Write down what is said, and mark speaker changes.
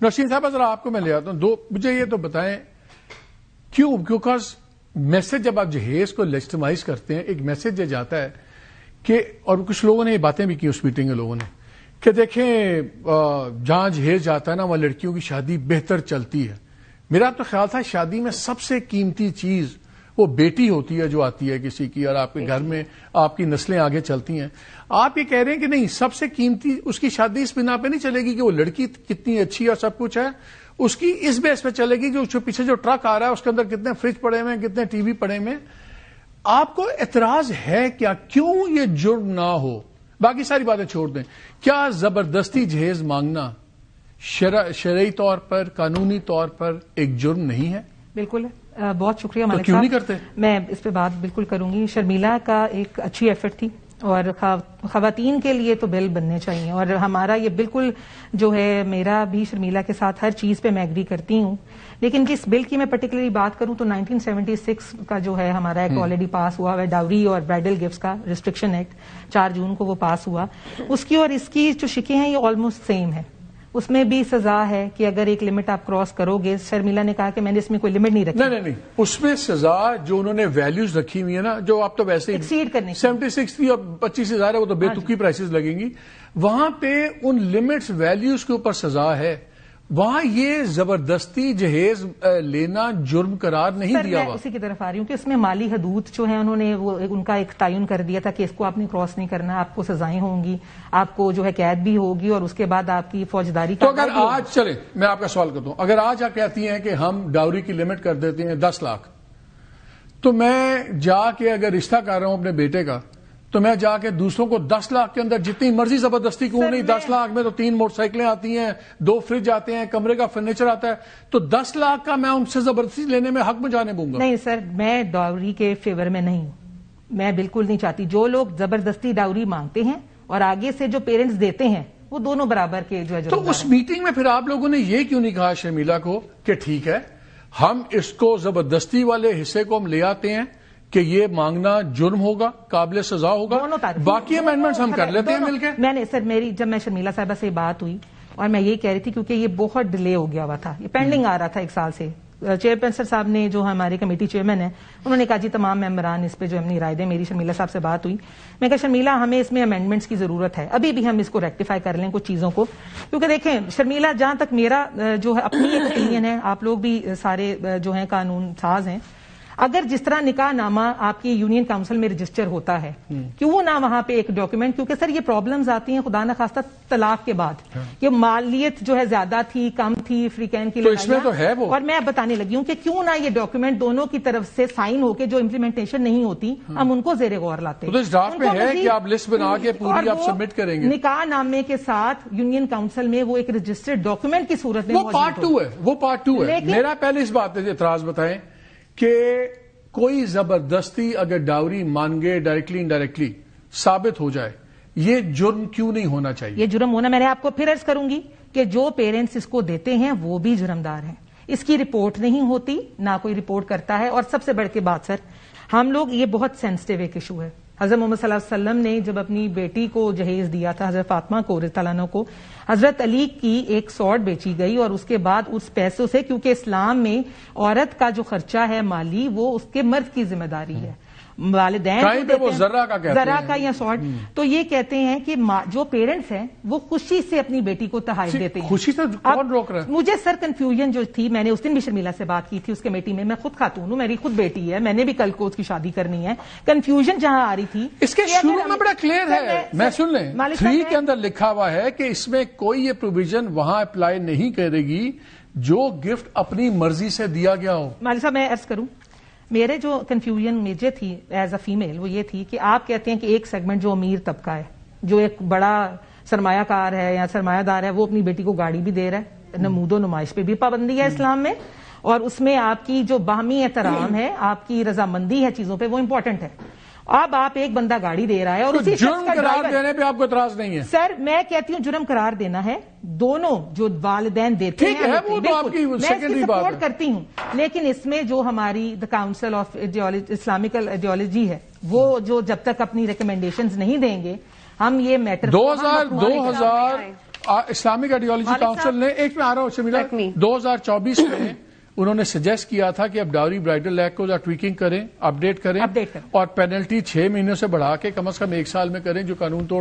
Speaker 1: نوشین صاحب ذرا آپ کو میں لے آتا ہوں مجھے یہ تو بتائیں کیوں؟ بیکاز میسج جب آپ جہیز کو لیجٹمائز کرتے ہیں ایک میسج یہ جاتا ہے کہ، اور کچھ لوگوں نے یہ باتیں بھی کی اس میٹنگ کے لوگوں نے، کہ دیکھیں جہاں جہیز جاتا ہے نا وہاں لڑکیوں کی شادی بہتر چلتی ہے. میرا تو خیال تھا شادی میں سب سے قیمتی چیز وہ بیٹی ہوتی ہے جو آتی ہے کسی کی، اور آپ کے گھر میں آپ کی نسلیں آگے چلتی ہیں. آپ یہ کہہ رہے ہیں کہ نہیں، سب سے قیمتی اس کی شادی اس بنا پہ نہیں چلے گی کہ وہ لڑکی کتنی اچھی ہے اور سب کچھ ہے، اس کی اس بیس پہ چلے گی کہ اس کے پیچھے جو ٹرک آ رہا ہے اس کے اندر کتنے فریج پڑے ہوئے ہیں، کتنے ٹی وی پڑے ہوئے ہیں. آپ کو اعتراض ہے کیا؟ کیوں یہ جرم نہ ہو؟ باقی ساری باتیں چھوڑ دیں. کیا زبردستی جہیز مانگنا شرعی طور پر، قانونی طور پر ایک جرم نہیں ہے؟
Speaker 2: بالکل ہے. بہت شکریہ مالک صاحب.
Speaker 1: کیوں نہیں کرتے؟
Speaker 2: میں اس پہ بات بالکل کروں گی. شرمیلا کا ایک اچھی ایفرٹ تھی اور خواتین کے لیے تو بل بننے چاہیے، اور ہمارا یہ بالکل جو ہے، میرا بھی شرمیلا کے ساتھ ہر چیز پہ میں ایگری کرتی ہوں. لیکن جس بل کی میں پرٹیکولرلی بات کروں تو 1976 کا جو ہے ہمارا ایک آلریڈی پاس ہوا ہے، ڈاوری اور برائڈل گفٹس کا ریسٹرکشن ایکٹ، 4 جون کو وہ پاس ہوا. اس کی اور اس کی جو شکیں ہیں یہ آلموسٹ سیم ہے. اس میں بھی سزا ہے کہ اگر ایک لمٹ آپ کراس کرو گے. شرمیلا نے کہا کہ میں نے اس میں کوئی لمٹ نہیں رکھی. نہیں،
Speaker 1: اس میں سزا جو انہوں نے ویلیوز رکھی ہوئی ہے نا، جو آپ تو ویسے
Speaker 2: ایکسیڈ کرنے
Speaker 1: 76 تھی اور 25,000 ہے، وہ تو بے تکی پرائسز لگیں گی. وہاں پہ ان لمٹس ویلیوز کے اوپر سزا ہے. وہاں یہ زبردستی جہیز لینا جرم قرار نہیں دیا ہوا.
Speaker 2: اسی کی طرف آ رہی ہوں کہ اس میں مالی حدود جو ہیں انہوں نے وہ ان کا ایک تعین کر دیا تھا کہ اس کو آپ نے کراس نہیں کرنا، آپ کو سزائیں ہوں گی، آپ کو جو ہے قید بھی ہوگی اور اس کے بعد آپ کی فوجداری کا.
Speaker 1: تو اگر آج چلے، میں آپ کا سوال کرتا ہوں، اگر آج آپ کہتی ہیں کہ ہم ڈاوری کی لمٹ کر دیتے ہیں 10 لاکھ، تو میں جا کے اگر رشتہ کر رہا ہوں اپنے بیٹے کا، تو میں جا کے دوسروں کو 10 لاکھ کے اندر جتنی مرضی زبردستی کیوں نہیں، 10 لاکھ میں تو 3 موٹر سائیکلیں آتی ہیں، 2 فریج آتے ہیں، کمرے کا فرنیچر آتا ہے، تو 10 لاکھ کا میں ان سے زبردستی لینے میں حق میں جانے دوں گا؟
Speaker 2: نہیں سر، میں ڈاوری کے فیور میں نہیں ہوں. میں بالکل نہیں چاہتی. جو لوگ زبردستی ڈاوری مانگتے ہیں اور آگے سے جو پیرنٹس دیتے ہیں وہ دونوں برابر کے جو ہے.
Speaker 1: تو اس میٹنگ میں پھر آپ لوگوں نے یہ کیوں نہیں کہا شرمیلا کو کہ ٹھیک ہے ہم اس کو زبردستی والے حصے کو ہم لے آتے ہیں کہ یہ مانگنا جرم ہوگا، قابل سزا ہوگا، باقی امینڈمنٹس ہم کر لیتے ہیں مل کے؟
Speaker 2: میں نے سر، جب میں شرمیلا صاحبہ سے بات ہوئی اور میں یہ کہہ رہی تھی کیونکہ یہ بہت ڈیلے ہو گیا ہوا تھا، یہ پینڈنگ آ رہا تھا 1 سال سے. چیئرپرسن صاحب نے جو ہمارے کمیٹی چیئرمین ہیں انہوں نے کہا جی تمام ممبران اس پہ جو اپنی رائے دیں. میری شرمیلا صاحب سے بات ہوئی، میں کہا شرمیلا ہمیں اس میں امینڈمنٹس کی ضرورت ہے، ابھی بھی ہم اس کو ریکٹیفائی کر لیں کچھ چیزوں کو. کیونکہ دیکھیں شرمیلا، جہاں تک میرا جو ہے اپنی ایک اوپینین ہے، آپ لوگ بھی سارے جو ہیں قانون ساز ہیں، اگر جس طرح نکاح نامہ آپ کی یونین کاؤنسل میں رجسٹر ہوتا ہے، کیوں نہ وہاں پہ ایک ڈاکیومنٹ، کیونکہ سر یہ پرابلمز آتی ہیں خدا نخواستہ طلاق کے بعد، کہ مالیت جو ہے زیادہ تھی، کم تھی، فریقین کی
Speaker 1: لڑائیاں،
Speaker 2: اور میں اب بتانے لگی ہوں کہ کیوں نہ یہ ڈاکیومنٹ دونوں کی طرف سے سائن ہو کے جو امپلیمنٹیشن نہیں ہوتی ہم ان کو زیر غور لاتے ہیں.
Speaker 1: اس ڈرافٹ میں ہے کہ آپ لسٹ بنا کے پوری آپ سبمٹ کریں گے.
Speaker 2: نکاح نامے کے ساتھ یونین کاؤنسل میں وہ ایک رجسٹرڈ ڈاکیومنٹ کی صورت میں
Speaker 1: وہ پارٹ 2 ہے، وہ پارٹ 2 ہے. میرا پہلے اس بات پہ اعتراض بتائیں کہ کوئی زبردستی اگر ڈاوری مانگے ڈائریکٹلی انڈائریکٹلی ثابت ہو جائے، یہ جرم کیوں نہیں ہونا چاہیے؟
Speaker 2: یہ جرم ہونا، میں نے آپ کو پھر عرض کروں گی کہ جو پیرنٹس اس کو دیتے ہیں وہ بھی جرمدار ہیں. اس کی رپورٹ نہیں ہوتی، نہ کوئی رپورٹ کرتا ہے. اور سب سے بڑھ کے بات سر، ہم لوگ، یہ بہت سینسٹیو ایک ایشو ہے. حضرت محمد صلی اللہ علیہ وسلم نے جب اپنی بیٹی کو جہیز دیا تھا، حضرت فاطمہ کو رضی اللہ عنہ کو، حضرت علی کی ایک سوٹ بیچی گئی اور اس کے بعد اس پیسوں سے، کیونکہ اسلام میں عورت کا جو خرچہ ہے مالی وہ اس کے مرد کی ذمہ داری ہے، والدین ذرا کا یا سوٹ، تو یہ کہتے ہیں کہ جو پیرنٹس ہیں وہ خوشی سے اپنی بیٹی کو تحائف دیتے ہیں.
Speaker 1: خوشی سے کون روک رہا ہے؟
Speaker 2: مجھے سر کنفیوژن جو تھی، میں نے اس دن بھی شرمیلا سے بات کی تھی اس کمیٹی میں خود خاتون ہوں، میری خود بیٹی ہے، میں نے بھی کل کو اس کی شادی کرنی ہے. کنفیوژن جہاں آ رہی تھی،
Speaker 1: اس کے شروع میں بڑا کلیئر ہے، میں سن لیں 3 کے اندر لکھا ہوا ہے کہ اس میں کوئی یہ پروویژن وہاں اپلائی نہیں کرے گی جو گفٹ اپنی مرضی سے دیا گیا ہو.
Speaker 2: مالک صاحب میں عرض کروں، میرے جو کنفیوژن مجھے تھی ایز اے فیمیل وہ یہ تھی کہ آپ کہتے ہیں کہ ایک سیگمنٹ جو امیر طبقہ ہے، جو ایک بڑا سرمایہ کار ہے یا سرمایہ دار ہے، وہ اپنی بیٹی کو گاڑی بھی دے رہا ہے، نمود و نمائش پہ بھی پابندی ہے اسلام میں، اور اس میں آپ کی جو باہمی احترام ہے، آپ کی رضامندی ہے چیزوں پہ، وہ امپورٹنٹ ہے. اب آپ ایک بندہ گاڑی دے رہا ہے اور اسی
Speaker 1: جرم قرار دینے پہ آپ کو اعتراض نہیں ہے؟
Speaker 2: سر میں کہتی ہوں جرم قرار دینا ہے، دونوں جو والدین دیتے ہیں، میں اس کی سپورٹ کرتی ہوں، لیکن اس میں جو ہماری دا کاؤنسل آف اسلامکل ایڈیالوجی ہے وہ جو جب تک اپنی ریکمینڈیشنز نہیں دیں گے، ہم یہ میٹر
Speaker 1: اسلامک آئیڈیالوجی کاؤنسل نے ایک میں آ رہا ہوں شمیلا 2024 میں انہوں نے سجیسٹ کیا تھا کہ اب ڈاوری برائڈل ایکٹ کو ٹویکنگ کریں، اپ ڈیٹ کریں اور پینلٹی 6 مہینوں سے بڑھا کے کم از کم 1 سال میں کریں جو قانون توڑ